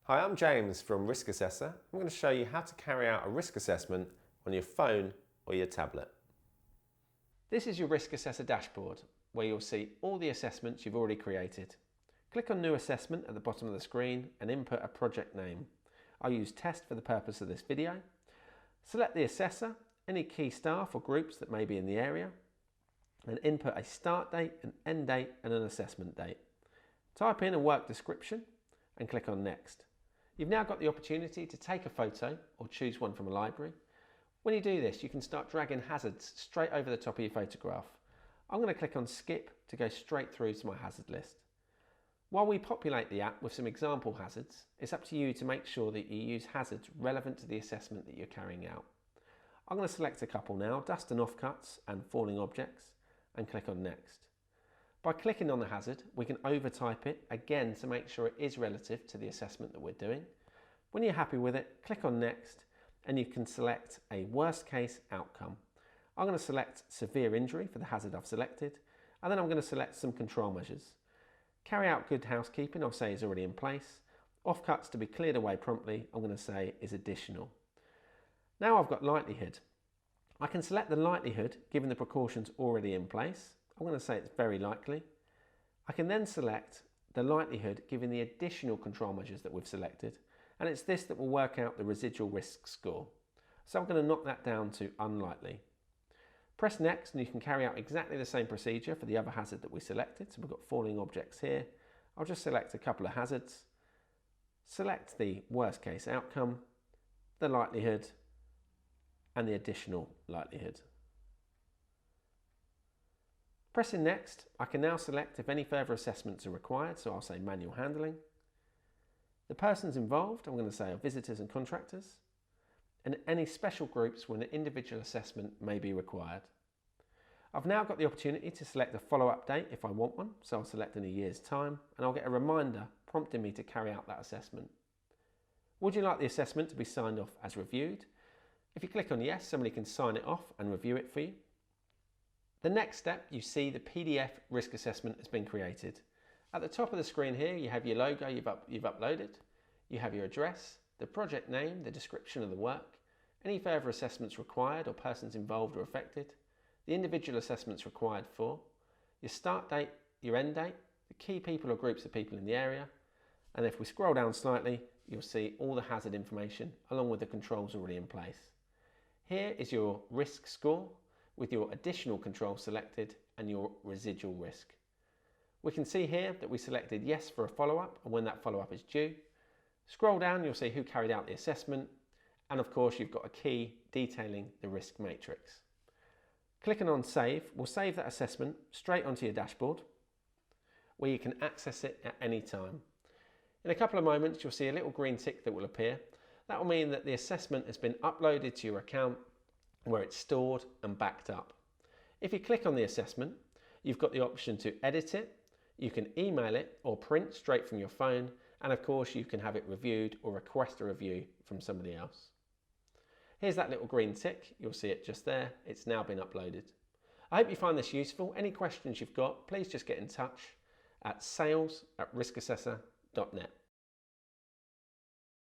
Hi, I'm James from Risk Assessor. I'm going to show you how to carry out a risk assessment on your phone or your tablet. This is your Risk Assessor dashboard where you'll see all the assessments you've already created. Click on New Assessment at the bottom of the screen and input a project name. I'll use Test for the purpose of this video. Select the assessor, any key staff or groups that may be in the area, and input a start date, an end date and an assessment date. Type in a work description and click on Next. You've now got the opportunity to take a photo or choose one from a library. When you do this, you can start dragging hazards straight over the top of your photograph. I'm going to click on Skip to go straight through to my hazard list. While we populate the app with some example hazards, it's up to you to make sure that you use hazards relevant to the assessment that you're carrying out. I'm going to select a couple now, dust and offcuts and falling objects, and click on Next. By clicking on the hazard, we can overtype it again to make sure it is relative to the assessment that we're doing. When you're happy with it, click on Next and you can select a worst case outcome. I'm going to select severe injury for the hazard I've selected, and then I'm going to select some control measures. Carry out good housekeeping, I'll say is already in place. Offcuts to be cleared away promptly, I'm going to say is additional. Now I've got likelihood. I can select the likelihood given the precautions already in place. I'm going to say it's very likely. I can then select the likelihood given the additional control measures that we've selected, and it's this that will work out the residual risk score. So I'm going to knock that down to unlikely. Press Next and you can carry out exactly the same procedure for the other hazard that we selected. So we've got falling objects here. I'll just select a couple of hazards, select the worst case outcome, the likelihood, and the additional likelihood. Pressing Next, I can now select if any further assessments are required, so I'll say manual handling. The persons involved, I'm going to say are visitors and contractors, and any special groups when an individual assessment may be required. I've now got the opportunity to select a follow-up date if I want one, so I'll select in a year's time, and I'll get a reminder prompting me to carry out that assessment. Would you like the assessment to be signed off as reviewed? If you click on yes, somebody can sign it off and review it for you. The next step, you see the PDF risk assessment has been created. At the top of the screen here, you have your logo you've uploaded, you have your address, the project name, the description of the work, any further assessments required or persons involved or affected, the individual assessments required for, your start date, your end date, the key people or groups of people in the area, and if we scroll down slightly, you'll see all the hazard information along with the controls already in place. Here is your risk score with your additional control selected and your residual risk. We can see here that we selected yes for a follow-up and when that follow-up is due. Scroll down, you'll see who carried out the assessment, and of course you've got a key detailing the risk matrix. Clicking on Save will save that assessment straight onto your dashboard where you can access it at any time. In a couple of moments you'll see a little green tick that will appear. That will mean that the assessment has been uploaded to your account where it's stored and backed up. If you click on the assessment, you've got the option to edit it, you can email it or print straight from your phone, and of course you can have it reviewed or request a review from somebody else. Here's that little green tick, you'll see it just there, it's now been uploaded. I hope you find this useful. Any questions you've got, please just get in touch at sales@riskassessor.net.